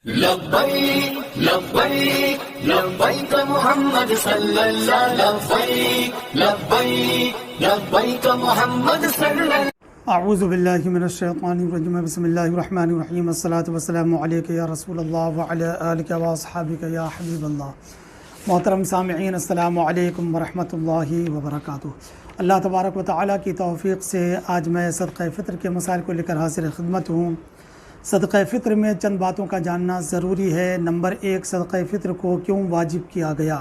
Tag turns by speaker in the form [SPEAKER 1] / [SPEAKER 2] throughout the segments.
[SPEAKER 1] لبیک لبیک لبیک محمد صلی اللہ لبیک لبیک لبیک محمد صلی اللہ.
[SPEAKER 2] اعوذ باللہ من الشیطان الرجیم. بسم اللہ الرحمن الرحیم. الصلاۃ والسلام علیک یا رسول اللہ وعلی آلک واصحابک یا حبیب اللہ. محترم سامعین، السلام علیکم ورحمۃ اللہ وبرکاتہ. اللہ تبارک و تعالیٰ کی توفیق سے آج میں صدقہ فطر کے مسائل کو لے کر حاضر خدمت ہوں. صدقہ فطر میں چند باتوں کا جاننا ضروری ہے. نمبر 1، صدقہ فطر کو کیوں واجب کیا گیا.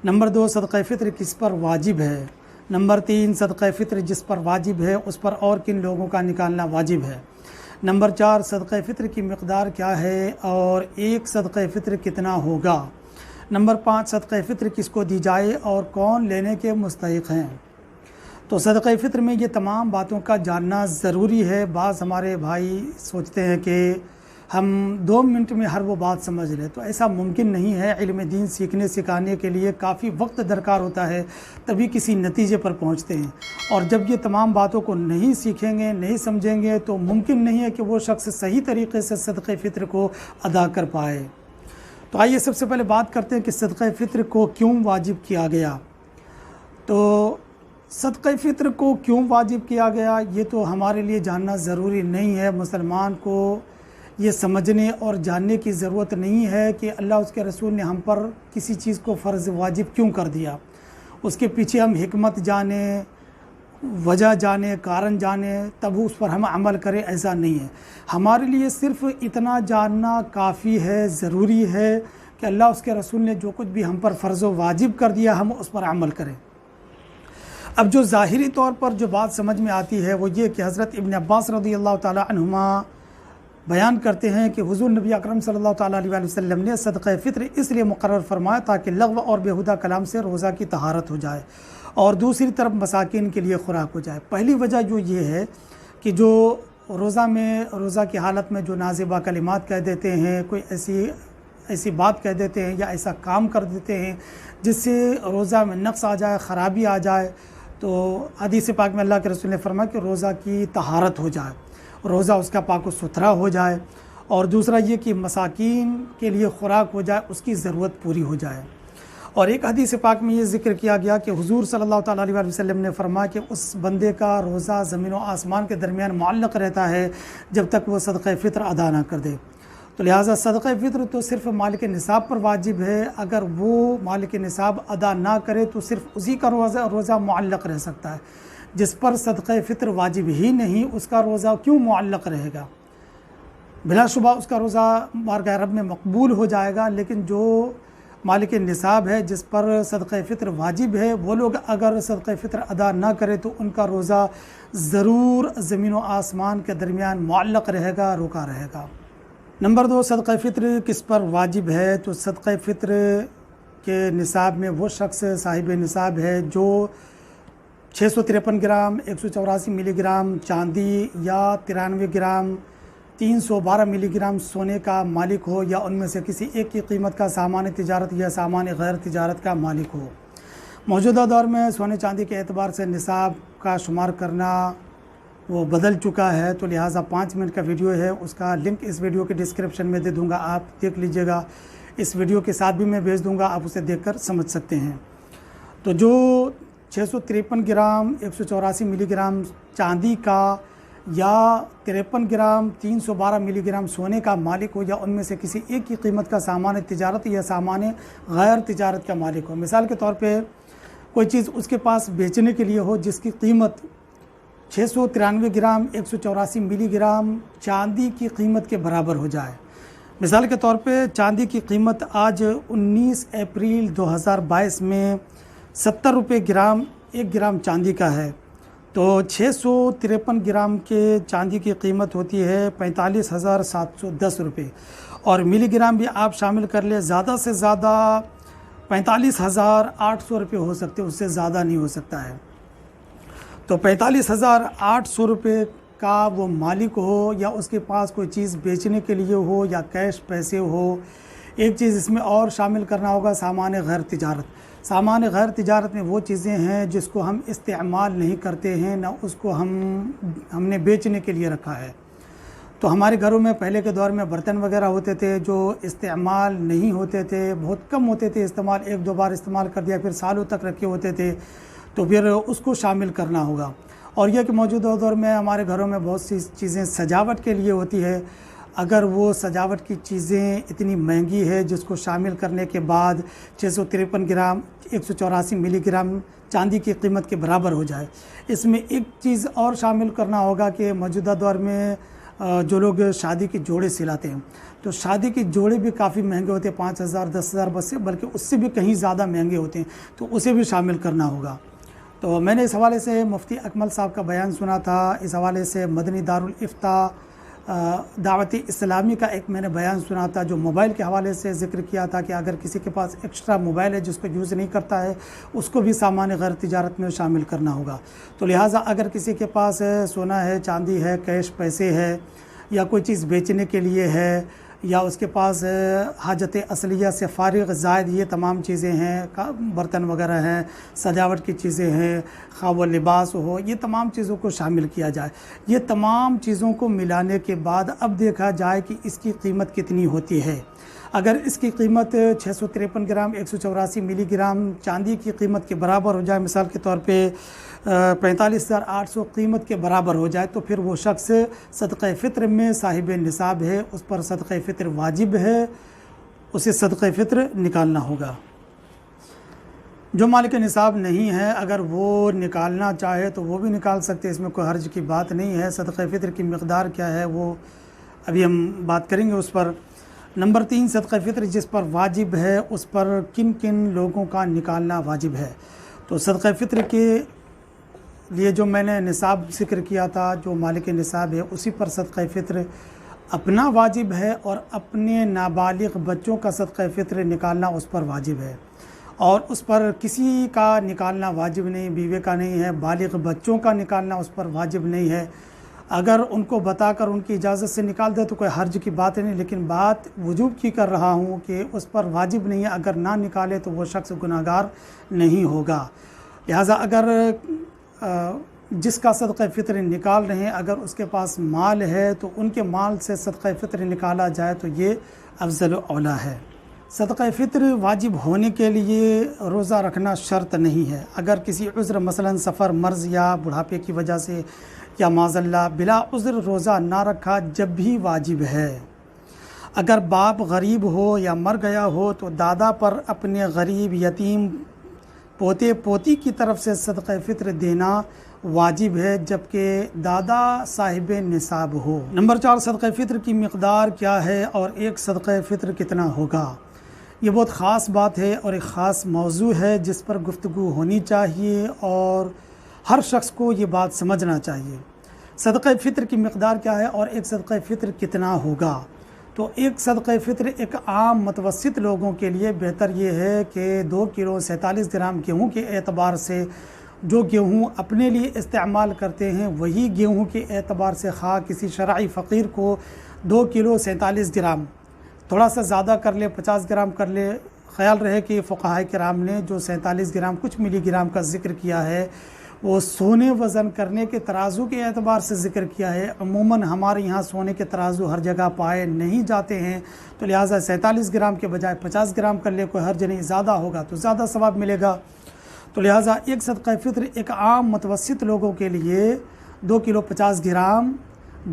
[SPEAKER 2] نمبر 2، صدقہ فطر کس پر واجب ہے. نمبر 3، صدقہ فطر جس پر واجب ہے اس پر اور کن لوگوں کا نکالنا واجب ہے. نمبر 4، صدقہ فطر کی مقدار کیا ہے اور ایک صدقہ فطر کتنا ہوگا. نمبر 5، صدقہ فطر کس کو دی جائے اور کون لینے کے مستحق ہیں. تو صدقہ فطر میں یہ تمام باتوں کا جاننا ضروری ہے. بعض ہمارے بھائی سوچتے ہیں کہ ہم 2 منٹ میں ہر وہ بات سمجھ لیں، تو ایسا ممکن نہیں ہے. علم دین سیکھنے سکھانے کے لیے کافی وقت درکار ہوتا ہے، تبھی کسی نتیجے پر پہنچتے ہیں. اور جب یہ تمام باتوں کو نہیں سیکھیں گے، نہیں سمجھیں گے، تو ممکن نہیں ہے کہ وہ شخص صحیح طریقے سے صدقہ فطر کو ادا کر پائے. تو آئیے سب سے پہلے بات کرتے ہیں کہ صدقہ فطر کو کیوں واجب کیا گیا. تو صدقہ فطر کو کیوں واجب کیا گیا یہ تو ہمارے لیے جاننا ضروری نہیں ہے. مسلمان کو یہ سمجھنے اور جاننے کی ضرورت نہیں ہے کہ اللہ اس کے رسول نے ہم پر کسی چیز کو فرض واجب کیوں کر دیا. اس کے پیچھے ہم حکمت جانیں، وجہ جانیں، کارن جانیں، تب اس پر ہم عمل کریں، ایسا نہیں ہے. ہمارے لیے صرف اتنا جاننا کافی ہے، ضروری ہے کہ اللہ اس کے رسول نے جو کچھ بھی ہم پر فرض و واجب کر دیا ہم اس پر عمل کریں. اب جو ظاہری طور پر جو بات سمجھ میں آتی ہے وہ یہ کہ حضرت ابن عباس رضی اللہ تعالی عنہما بیان کرتے ہیں کہ حضور نبی اکرم صلی اللہ تعالی علیہ وسلم نے صدقہ فطر اس لیے مقرر فرمایا تاکہ لغو اور بیہودہ کلام سے روزہ کی طہارت ہو جائے اور دوسری طرف مساکین کے لیے خوراک ہو جائے. پہلی وجہ جو یہ ہے کہ جو روزہ کی حالت میں جو نازیبہ کلمات کہہ دیتے ہیں، کوئی ایسی بات کہہ دیتے ہیں یا ایسا کام کر دیتے ہیں جس سے روزہ میں نقص آ جائے، خرابی آ جائے، تو حدیث پاک میں اللہ کے رسول نے فرمایا کہ روزہ کی طہارت ہو جائے، روزہ اس کا پاک و ستھرا ہو جائے. اور دوسرا یہ کہ مساکین کے لیے خوراک ہو جائے، اس کی ضرورت پوری ہو جائے. اور ایک حدیث پاک میں یہ ذکر کیا گیا کہ حضور صلی اللہ تعالیٰ علیہ وسلم نے فرمایا کہ اس بندے کا روزہ زمین و آسمان کے درمیان معلق رہتا ہے جب تک وہ صدقہ فطر ادا نہ کر دے. تو لہٰذا صدقہ فطر تو صرف مالک نصاب پر واجب ہے. اگر وہ مالک نصاب ادا نہ کرے تو صرف اسی کا روزہ معلق رہ سکتا ہے. جس پر صدقہ فطر واجب ہی نہیں اس کا روزہ کیوں معلق رہے گا. بلا شبہ اس کا روزہ بارگاہ رب میں مقبول ہو جائے گا، لیکن جو مالک نصاب ہے جس پر صدقہ فطر واجب ہے وہ لوگ اگر صدقہ فطر ادا نہ کرے تو ان کا روزہ ضرور زمین و آسمان کے درمیان معلق رہے گا، رکا رہے گا. نمبر 2، صدقہ فطر کس پر واجب ہے. تو صدقہ فطر کے نصاب میں وہ شخص صاحب نصاب ہے جو 653 گرام 184 ملی گرام چاندی یا 93 گرام 312 ملی گرام سونے کا مالک ہو، یا ان میں سے کسی ایک کی قیمت کا سامان تجارت یا سامان غیر تجارت کا مالک ہو. موجودہ دور میں سونے چاندی کے اعتبار سے نصاب کا شمار کرنا وہ بدل چکا ہے، تو لہٰذا 5 منٹ کا ویڈیو ہے، اس کا لنک اس ویڈیو کے ڈسکرپشن میں دے دوں گا، آپ دیکھ لیجئے گا. اس ویڈیو کے ساتھ بھی میں بھیج دوں گا، آپ اسے دیکھ کر سمجھ سکتے ہیں. تو جو 653 گرام 184 ملی گرام چاندی کا یا 53 گرام 312 ملی گرام سونے کا مالک ہو، یا ان میں سے کسی ایک کی قیمت کا سامان تجارت یا سامان غیر تجارت کا مالک ہو. مثال کے طور پہ کوئی چیز اس کے پاس بیچنے کے لیے ہو جس کی قیمت 693 گرام 184 ملی گرام چاندی کی قیمت کے برابر ہو جائے. مثال کے طور پہ چاندی کی قیمت آج 19 اپریل 2022 میں 70 روپے گرام 1 گرام چاندی کا ہے. تو 653 گرام کے چاندی کی قیمت ہوتی ہے 45,710 روپے، اور ملی گرام بھی آپ شامل کر لیں، زیادہ سے زیادہ 45,800 روپے ہو سکتے، اس سے زیادہ نہیں ہو سکتا ہے. تو 45,800 روپے کا وہ مالک ہو، یا اس کے پاس کوئی چیز بیچنے کے لیے ہو یا کیش پیسے ہو. ایک چیز اس میں اور شامل کرنا ہوگا، سامان غیر تجارت. سامان غیر تجارت میں وہ چیزیں ہیں جس کو ہم استعمال نہیں کرتے ہیں، نہ اس کو ہم نے بیچنے کے لیے رکھا ہے. تو ہمارے گھروں میں پہلے کے دور میں برتن وغیرہ ہوتے تھے جو استعمال نہیں ہوتے تھے، بہت کم ہوتے تھے استعمال، ایک دو بار استعمال کر دیا پھر سالوں تک رکھے ہوتے تھے، تو پھر اس کو شامل کرنا ہوگا۔ اور یہ کہ موجودہ دور میں ہمارے گھروں میں بہت سی چیزیں سجاوٹ کے لیے ہوتی ہے، اگر وہ سجاوٹ کی چیزیں اتنی مہنگی ہے جس کو شامل کرنے کے بعد 653 گرام 184 ملی گرام چاندی کی قیمت کے برابر ہو جائے، اس میں ایک چیز اور شامل کرنا ہوگا کہ موجودہ دور میں جو لوگ شادی کے جوڑے سلاتے ہیں تو شادی کے جوڑے بھی کافی مہنگے ہوتے ہیں، 5,000 10,000 بس سے، بلکہ اس سے بھی کہیں زیادہ مہنگے ہوتے ہیں، تو اسے بھی شامل کرنا ہوگا۔ تو میں نے اس حوالے سے مفتی اکمل صاحب کا بیان سنا تھا، اس حوالے سے مدنی دارالافتاء دعوت اسلامی کا ایک میں نے بیان سنا تھا جو موبائل کے حوالے سے ذکر کیا تھا کہ اگر کسی کے پاس ایکسٹرا موبائل ہے جس کو یوز نہیں کرتا ہے اس کو بھی سامان غیر تجارت میں شامل کرنا ہوگا۔ تو لہٰذا اگر کسی کے پاس سونا ہے، چاندی ہے، کیش پیسے ہے، یا کوئی چیز بیچنے کے لیے ہے، یا اس کے پاس حاجت اصلیہ سے فارغ زائد یہ تمام چیزیں ہیں، برتن وغیرہ ہیں، سجاوٹ کی چیزیں ہیں، خواہ وہ لباس ہو، یہ تمام چیزوں کو شامل کیا جائے۔ یہ تمام چیزوں کو ملانے کے بعد اب دیکھا جائے کہ اس کی قیمت کتنی ہوتی ہے۔ اگر اس کی قیمت 653 گرام 184 ملی گرام چاندی کی قیمت کے برابر ہو جائے، مثال کے طور پہ 45,800 قیمت کے برابر ہو جائے، تو پھر وہ شخص صدقہ فطر میں صاحب نصاب ہے، اس پر صدقہ فطر واجب ہے، اسے صدقہ فطر نکالنا ہوگا۔ جو مالک نصاب نہیں ہے اگر وہ نکالنا چاہے تو وہ بھی نکال سکتے، اس میں کوئی حرج کی بات نہیں ہے۔ صدقہ فطر کی مقدار کیا ہے وہ ابھی ہم بات کریں گے اس پر۔ نمبر 3، صدقہ فطر جس پر واجب ہے اس پر کن کن لوگوں کا نکالنا واجب ہے۔ تو صدقہ فطر کے لیے جو میں نے نصاب ذکر کیا تھا، جو مالک نصاب ہے اسی پر صدقہ فطر اپنا واجب ہے، اور اپنے نابالغ بچوں کا صدقہ فطر نکالنا اس پر واجب ہے، اور اس پر کسی کا نکالنا واجب نہیں، بیوے کا نہیں ہے، بالغ بچوں کا نکالنا اس پر واجب نہیں ہے۔ اگر ان کو بتا کر ان کی اجازت سے نکال دے تو کوئی حرج کی بات نہیں، لیکن بات وجوب کی کر رہا ہوں کہ اس پر واجب نہیں ہے، اگر نہ نکالے تو وہ شخص گناہگار نہیں ہوگا۔ لہٰذا اگر جس کا صدقہ فطر نکال رہے ہیں اگر اس کے پاس مال ہے تو ان کے مال سے صدقہ فطر نکالا جائے تو یہ افضل و اولیٰ ہے۔ صدقہ فطر واجب ہونے کے لیے روزہ رکھنا شرط نہیں ہے۔ اگر کسی عذر مثلا سفر، مرض یا بڑھاپے کی وجہ سے یا معاذ اللہ بلا عذر روزہ نہ رکھا جب بھی واجب ہے۔ اگر باپ غریب ہو یا مر گیا ہو تو دادا پر اپنے غریب یتیم پوتے پوتی کی طرف سے صدقہ فطر دینا واجب ہے، جبکہ دادا صاحب نصاب ہو۔ نمبر 4، صدقہ فطر کی مقدار کیا ہے اور ایک صدقہ فطر کتنا ہوگا؟ یہ بہت خاص بات ہے اور ایک خاص موضوع ہے جس پر گفتگو ہونی چاہیے اور ہر شخص کو یہ بات سمجھنا چاہیے۔ صدقہ فطر کی مقدار کیا ہے اور ایک صدقہ فطر کتنا ہوگا؟ تو ایک صدقہ فطر ایک عام متوسط لوگوں کے لیے بہتر یہ ہے کہ 2 کلو 47 گرام گیہوں کے اعتبار سے، جو گیہوں اپنے لیے استعمال کرتے ہیں وہی گیہوں کے اعتبار سے خواہ کسی شرعی فقیر کو 2 کلو 47 گرام، تھوڑا سا زیادہ کر لے 50 گرام کر لے، خیال رہے کہ فقہاء کرام نے جو 47 گرام کچھ ملی گرام کا ذکر کیا ہے وہ سونے وزن کرنے کے ترازو کے اعتبار سے ذکر کیا ہے۔ عموماً ہمارے یہاں سونے کے ترازو ہر جگہ پائے نہیں جاتے ہیں، تو لہٰذا 47 گرام کے بجائے 50 گرام کر لے، کوئی حرج نہیں، زیادہ ہوگا تو زیادہ ثواب ملے گا۔ تو لہٰذا ایک صدقہ فطر ایک عام متوسط لوگوں کے لیے 2 کلو 50 گرام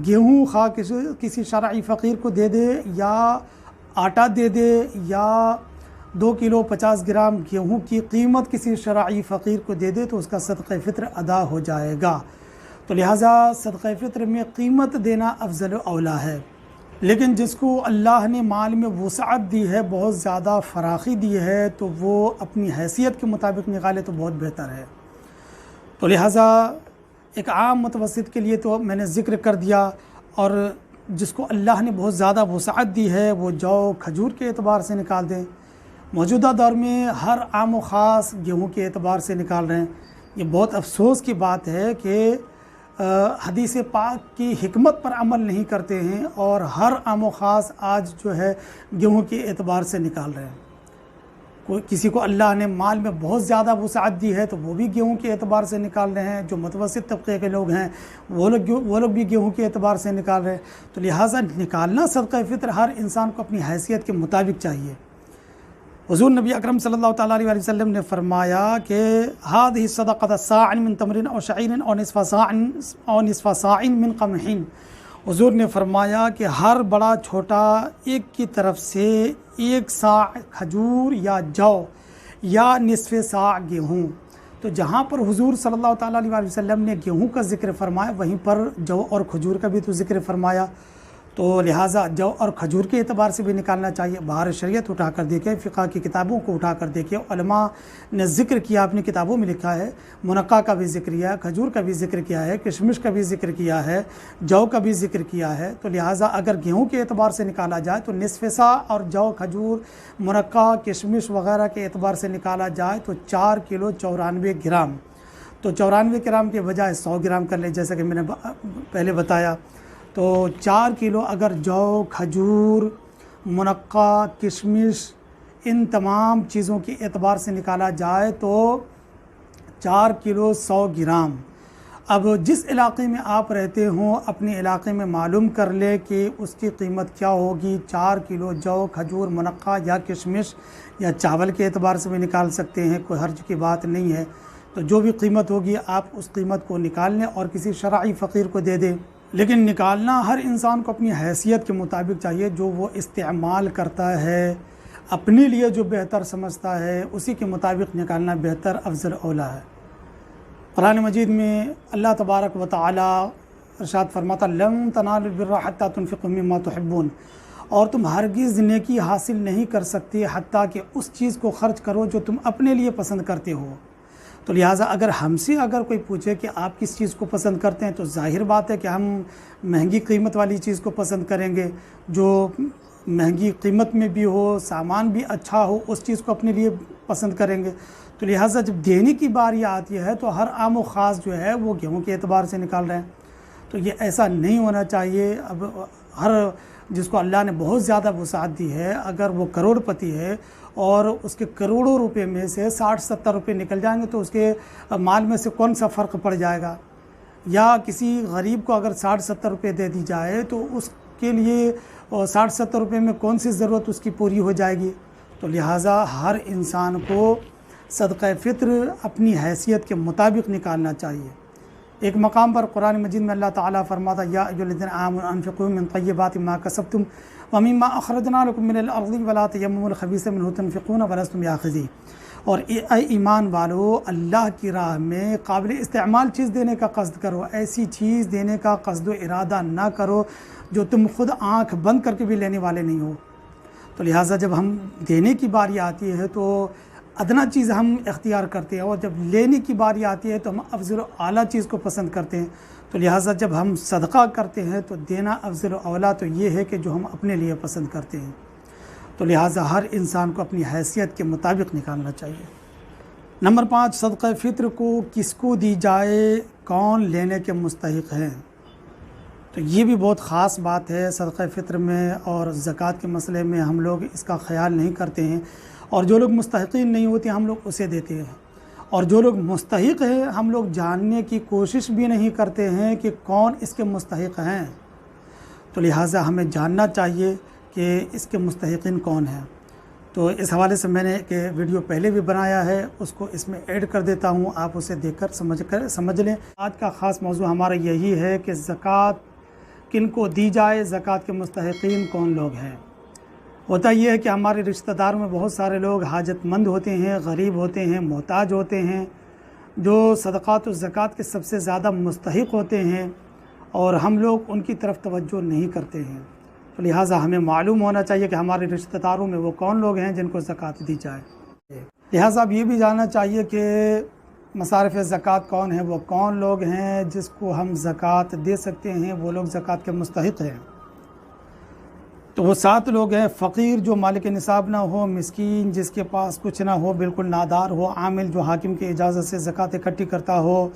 [SPEAKER 2] گیہوں خواہ کسی شرعی فقیر کو دے دے یا آٹا دے دے، یا 2 کلو 50 گرام گیہوں کی قیمت کسی شرعی فقیر کو دے دے تو اس کا صدقہ فطر ادا ہو جائے گا۔ تو لہٰذا صدقہ فطر میں قیمت دینا افضل و اولیٰ ہے، لیکن جس کو اللہ نے مال میں وسعت دی ہے، بہت زیادہ فراخی دی ہے، تو وہ اپنی حیثیت کے مطابق نکالے تو بہت بہتر ہے۔ تو لہٰذا ایک عام متوسط کے لیے تو میں نے ذکر کر دیا، اور جس کو اللہ نے بہت زیادہ وسعت دی ہے وہ جو کھجور کے اعتبار سے نکال دیں۔ موجودہ دور میں ہر عام و خاص گیہوں کے اعتبار سے نکال رہے ہیں۔ یہ بہت افسوس کی بات ہے کہ حدیث پاک کی حکمت پر عمل نہیں کرتے ہیں اور ہر عام و خاص آج جو ہے گیہوں کے اعتبار سے نکال رہے ہیں۔ کوئی کسی کو اللہ نے مال میں بہت زیادہ وسعت دی ہے تو وہ بھی گیہوں کے اعتبار سے نکال رہے ہیں، جو متوسط طبقے کے لوگ ہیں وہ لوگ بھی گیہوں کے اعتبار سے نکال رہے ہیں۔ تو لہٰذا نکالنا صدقہ فطر ہر انسان کو اپنی حیثیت کے مطابق چاہیے۔ حضور نبی اکرم صلی اللہ تعالیٰ علیہ وسلم نے فرمایا کہ هذه الصدقۃ صاع من تمر او شعیر او نصف صاع من قمح۔ حضور نے فرمایا کہ ہر بڑا چھوٹا ایک کی طرف سے 1 صاع کھجور یا جو یا نصف صاع گیہوں۔ تو جہاں پر حضور صلی اللہ تعالیٰ علیہ وسلم نے گیہوں کا ذکر فرمایا وہیں پر جو اور کھجور کا بھی تو ذکر فرمایا، تو لہٰذا جو اور کھجور کے اعتبار سے بھی نکالنا چاہیے۔ بہار شریعت اٹھا کر دیکھیں، فقہ کی کتابوں کو اٹھا کر دیکھیں، علماء نے ذکر کیا، اپنی کتابوں میں لکھا ہے، منقع کا بھی ذکر کیا ہے، کھجور کا بھی ذکر کیا ہے، کشمش کا بھی ذکر کیا ہے، جو کا بھی ذکر کیا ہے۔ تو لہٰذا اگر گیہوں کے اعتبار سے نکالا جائے تو نصف صاع، اور جو کھجور منقع کشمش وغیرہ کے اعتبار سے نکالا جائے تو 4 کلو 94 گرام، تو 94 گرام کے بجائے 100 گرام کر لیں جیسا کہ میں نے پہلے بتایا۔ تو 4 کلو اگر جو کھجور منقع کشمش ان تمام چیزوں کے اعتبار سے نکالا جائے تو 4 کلو 100 گرام۔ اب جس علاقے میں آپ رہتے ہوں اپنے علاقے میں معلوم کر لے کہ اس کی قیمت کیا ہوگی۔ 4 کلو جو کھجور منقع یا کشمش یا چاول کے اعتبار سے بھی نکال سکتے ہیں، کوئی حرج کی بات نہیں ہے۔ تو جو بھی قیمت ہوگی آپ اس قیمت کو نکال لیں اور کسی شرعی فقیر کو دے دیں، لیکن نکالنا ہر انسان کو اپنی حیثیت کے مطابق چاہیے۔ جو وہ استعمال کرتا ہے اپنے لیے جو بہتر سمجھتا ہے اسی کے مطابق نکالنا بہتر افضل اولا ہے۔ قرآن مجید میں اللہ تبارک و تعالی ارشاد فرماتا لن تنالوا البر حتى تنفقوا مما تحبون، اور تم ہرگز نیکی حاصل نہیں کر سکتے حتیٰ کہ اس چیز کو خرچ کرو جو تم اپنے لیے پسند کرتے ہو۔ تو لہٰذا اگر ہم سے کوئی پوچھے کہ آپ کس چیز کو پسند کرتے ہیں تو ظاہر بات ہے کہ ہم مہنگی قیمت والی چیز کو پسند کریں گے، جو مہنگی قیمت میں بھی ہو، سامان بھی اچھا ہو، اس چیز کو اپنے لیے پسند کریں گے۔ تو لہٰذا جب دینے کی باری آتی ہے تو ہر عام و خاص جو ہے وہ گیہوں کے اعتبار سے نکال رہے ہیں، تو یہ ایسا نہیں ہونا چاہیے۔ اب ہر جس کو اللہ نے بہت زیادہ وسعت دی ہے، اگر وہ کروڑ پتی ہے اور اس کے کروڑوں روپے میں سے 60-70 روپے نکل جائیں گے تو اس کے مال میں سے کون سا فرق پڑ جائے گا؟ یا کسی غریب کو اگر 60-70 روپے دے دی جائے تو اس کے لیے 60-70 روپے میں کون سی ضرورت اس کی پوری ہو جائے گی؟ تو لہٰذا ہر انسان کو صدقہ فطر اپنی حیثیت کے مطابق نکالنا چاہیے۔ ایک مقام پر قرآن مجید میں اللہ تعالیٰ فرماتا یا ایھا الذین آمنوا انفقوا من طیبات ما کسبتم ومما اخرجنا لکم من الارض ولا تیمموا الخبیث منہ تنفقون ولستم آخذین، اور اے ایمان والو اللہ کی راہ میں قابل استعمال چیز دینے کا قصد کرو، ایسی چیز دینے کا قصد و ارادہ نہ کرو جو تم خود آنکھ بند کر کے بھی لینے والے نہیں ہو۔ تو لہٰذا جب ہم دینے کی باری آتی ہے تو ادنا چیز ہم اختیار کرتے ہیں، اور جب لینے کی باری آتی ہے تو ہم افضل و اعلیٰ چیز کو پسند کرتے ہیں۔ تو لہٰذا جب ہم صدقہ کرتے ہیں تو دینا افضل و اولیٰ تو یہ ہے کہ جو ہم اپنے لیے پسند کرتے ہیں۔ تو لہٰذا ہر انسان کو اپنی حیثیت کے مطابق نکالنا چاہیے۔ نمبر 5، صدقہ فطر کو کس کو دی جائے، کون لینے کے مستحق ہیں؟ تو یہ بھی بہت خاص بات ہے صدقہ فطر میں، اور زکوٰۃ کے مسئلے میں ہم لوگ اس کا خیال نہیں کرتے ہیں، اور جو لوگ مستحقین نہیں ہوتے ہم لوگ اسے دیتے ہیں، اور جو لوگ مستحق ہیں ہم لوگ جاننے کی کوشش بھی نہیں کرتے ہیں کہ کون اس کے مستحق ہیں۔ تو لہٰذا ہمیں جاننا چاہیے کہ اس کے مستحقین کون ہیں۔ تو اس حوالے سے میں نے ایک ویڈیو پہلے بھی بنایا ہے، اس کو اس میں ایڈ کر دیتا ہوں، آپ اسے دیکھ کر سمجھ لیں۔ آج کا خاص موضوع ہمارا یہی ہے کہ زکوٰۃ کن کو دی جائے، زکوٰۃ کے مستحقین کون لوگ ہیں۔ ہوتا یہ ہے کہ ہمارے رشتہ دار میں بہت سارے لوگ حاجت مند ہوتے ہیں، غریب ہوتے ہیں، محتاج ہوتے ہیں، جو صدقات و زکوٰۃ کے سب سے زیادہ مستحق ہوتے ہیں، اور ہم لوگ ان کی طرف توجہ نہیں کرتے ہیں۔ تو لہٰذا ہمیں معلوم ہونا چاہیے کہ ہمارے رشتہ داروں میں وہ کون لوگ ہیں جن کو زکوٰۃ دی جائے۔ لہٰذا اب یہ بھی جاننا چاہیے کہ مصارف زکوٰۃ کون ہیں، وہ کون لوگ ہیں جس کو ہم زکوٰۃ دے سکتے ہیں، وہ لوگ زکوٰۃ کے مستحق ہیں۔ تو وہ 7 لوگ ہیں: فقیر جو مالک نصاب نہ ہو، مسکین جس کے پاس کچھ نہ ہو، بالکل نادار ہو، عامل جو حاکم کی اجازت سے زکوٰۃ اکٹھی کرتا ہو،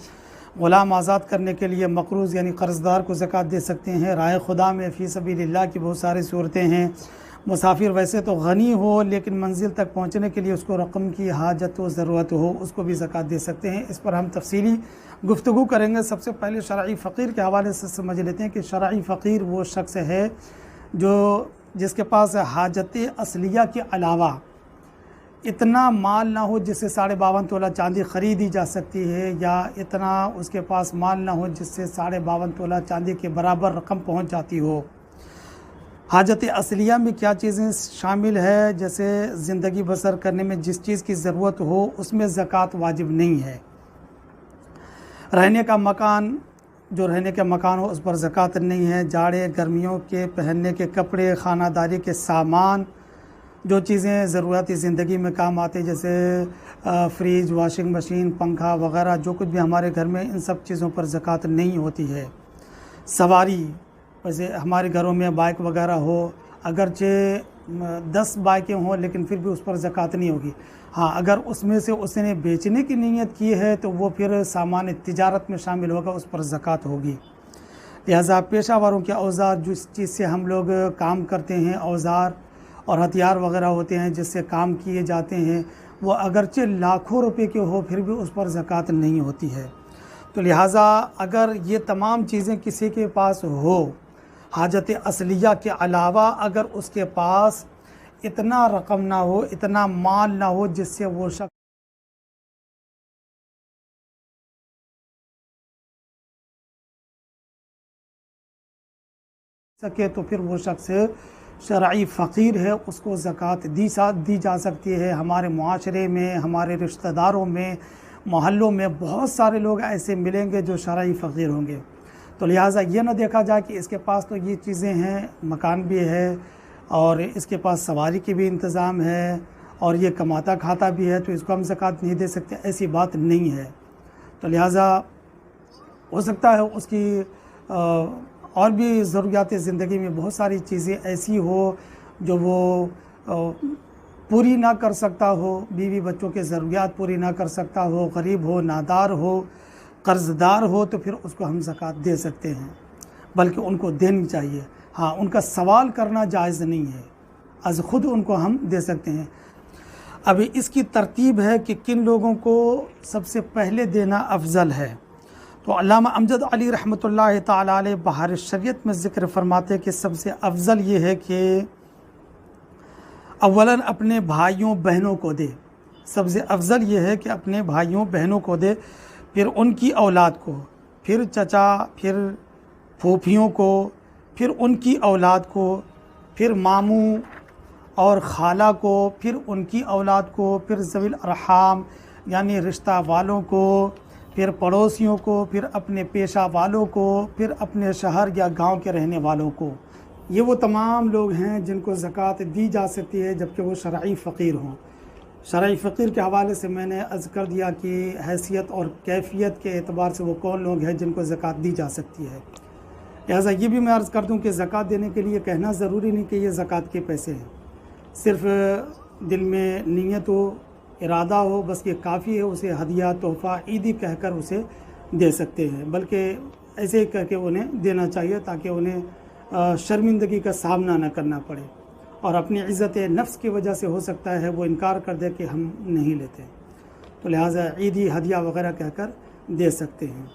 [SPEAKER 2] غلام آزاد کرنے کے لیے مقروض یعنی قرض دار کو زکوٰۃ دے سکتے ہیں، رائے خدا میں فی سبیل اللہ کی بہت ساری صورتیں ہیں، مسافر ویسے تو غنی ہو لیکن منزل تک پہنچنے کے لیے اس کو رقم کی حاجت و ضرورت ہو، اس کو بھی زکوٰۃ دے سکتے ہیں۔ اس پر ہم تفصیلی گفتگو کریں گے۔ سب سے پہلے شرعی فقیر کے حوالے سے سمجھ لیتے ہیں کہ شرعی فقیر وہ شخص ہے جس کے پاس حاجت اصلیہ کے علاوہ اتنا مال نہ ہو جس سے 52.5 تولہ چاندی خریدی جا سکتی ہے، یا اتنا اس کے پاس مال نہ ہو جس سے 52.5 تولہ چاندی کے برابر رقم پہنچ جاتی ہو۔ حاجت اصلیہ میں کیا چیزیں شامل ہے؟ جیسے زندگی بسر کرنے میں جس چیز کی ضرورت ہو اس میں زکوٰۃ واجب نہیں ہے۔ رہنے کا مکان، جو رہنے کا مکان ہو اس پر زکوٰۃ نہیں ہے۔ جاڑے گرمیوں کے پہننے کے کپڑے، خانہ داری کے سامان، جو چیزیں ضروریاتی زندگی میں کام آتے جیسے فریج، واشنگ مشین، پنکھا وغیرہ، جو کچھ بھی ہمارے گھر میں، ان سب چیزوں پر زکوٰۃ نہیں ہوتی ہے۔ سواری، ویسے ہمارے گھروں میں بائک وغیرہ ہو، اگرچہ 10 بائکیں ہوں لیکن پھر بھی اس پر زکوٰۃ نہیں ہوگی۔ ہاں، اگر اس میں سے اس نے بیچنے کی نیت کی ہے تو وہ پھر سامان تجارت میں شامل ہوگا، اس پر زکوٰۃ ہوگی۔ لہٰذا پیشہ وروں کے اوزار، جس چیز سے ہم لوگ کام کرتے ہیں، اوزار اور ہتھیار وغیرہ ہوتے ہیں جس سے کام کیے جاتے ہیں، وہ اگرچہ لاکھوں روپے کے ہو پھر بھی اس پر زکوٰۃ نہیں ہوتی ہے۔ تو لہٰذا اگر یہ تمام چیزیں کسی کے پاس ہو، حاجت اصلیہ کے علاوہ اگر اس کے پاس اتنا رقم نہ ہو، اتنا مال نہ ہو جس سے وہ شخص سکے، تو پھر وہ شخص شرعی فقیر ہے، اس کو زکوٰۃ دی جا سکتی ہے۔ ہمارے معاشرے میں، ہمارے رشتہ داروں میں، محلوں میں بہت سارے لوگ ایسے ملیں گے جو شرعی فقیر ہوں گے۔ تو لہٰذا یہ نہ دیکھا جائے کہ اس کے پاس تو یہ چیزیں ہیں، مکان بھی ہے اور اس کے پاس سواری کی بھی انتظام ہے اور یہ کماتا کھاتا بھی ہے تو اس کو ہم زکوٰۃ نہیں دے سکتے، ایسی بات نہیں ہے۔ تو لہٰذا ہو سکتا ہے اس کی اور بھی ضروریات زندگی میں بہت ساری چیزیں ایسی ہو جو وہ پوری نہ کر سکتا ہو، بیوی بچوں کے ضروریات پوری نہ کر سکتا ہو، غریب ہو، نادار ہو، قرض دار ہو، تو پھر اس کو ہم زکوٰۃ دے سکتے ہیں، بلکہ ان کو دینی چاہیے۔ ہاں، ان کا سوال کرنا جائز نہیں ہے، از خود ان کو ہم دے سکتے ہیں۔ ابھی اس کی ترتیب ہے کہ کن لوگوں کو سب سے پہلے دینا افضل ہے۔ تو علامہ امجد علی رحمۃ اللہ تعالی علیہ بہار شریعت میں ذکر فرماتے کہ سب سے افضل یہ ہے کہ اولاً اپنے بھائیوں بہنوں کو دے۔ سب سے افضل یہ ہے کہ اپنے بھائیوں بہنوں کو دے، پھر ان کی اولاد کو، پھر چچا، پھر پھوپھیوں کو، پھر ان کی اولاد کو، پھر ماموں اور خالہ کو، پھر ان کی اولاد کو، پھر ذوی الارحام یعنی رشتہ والوں کو، پھر پڑوسیوں کو، پھر اپنے پیشہ والوں کو، پھر اپنے شہر یا گاؤں کے رہنے والوں کو۔ یہ وہ تمام لوگ ہیں جن کو زکوٰۃ دی جا سکتی ہے جبکہ وہ شرعی فقیر ہوں۔ شرعی فقیر کے حوالے سے میں نے عرض کر دیا کہ حیثیت اور کیفیت کے اعتبار سے وہ کون لوگ ہیں جن کو زکوٰۃ دی جا سکتی ہے۔ لہٰذا یہ بھی میں عرض کر دوں کہ زکوٰۃ دینے کے لیے کہنا ضروری نہیں کہ یہ زکوٰۃ کے پیسے ہیں، صرف دل میں نیت و ارادہ ہو بس یہ کافی ہے، اسے ہدیہ، تحفہ، عیدی کہہ کر اسے دے سکتے ہیں، بلکہ ایسے ہی کر کے انہیں دینا چاہیے تاکہ انہیں شرمندگی کا سامنا نہ کرنا پڑے، اور اپنی عزت نفس کی وجہ سے ہو سکتا ہے وہ انکار کر دے کہ ہم نہیں لیتے، تو لہٰذا عیدی، ہدیہ وغیرہ کہہ کر دے سکتے ہیں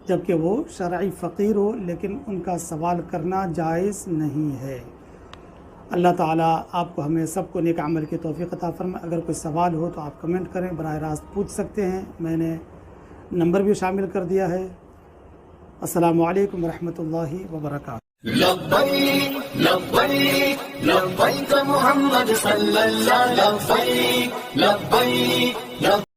[SPEAKER 2] جبکہ وہ شرعی فقیر ہو، لیکن ان کا سوال کرنا جائز نہیں ہے۔ اللہ تعالیٰ آپ کو ہمیں سب کو نیک عمل کی توفیق عطا فرمائے۔ اگر کوئی سوال ہو تو آپ کمنٹ کریں، براہ راست پوچھ سکتے ہیں، میں نے نمبر بھی شامل کر دیا ہے۔ السلام علیکم ورحمۃ اللہ وبرکاتہ۔
[SPEAKER 1] لبیک لبیک لبیک محمد صلی اللہ لبیک لبیک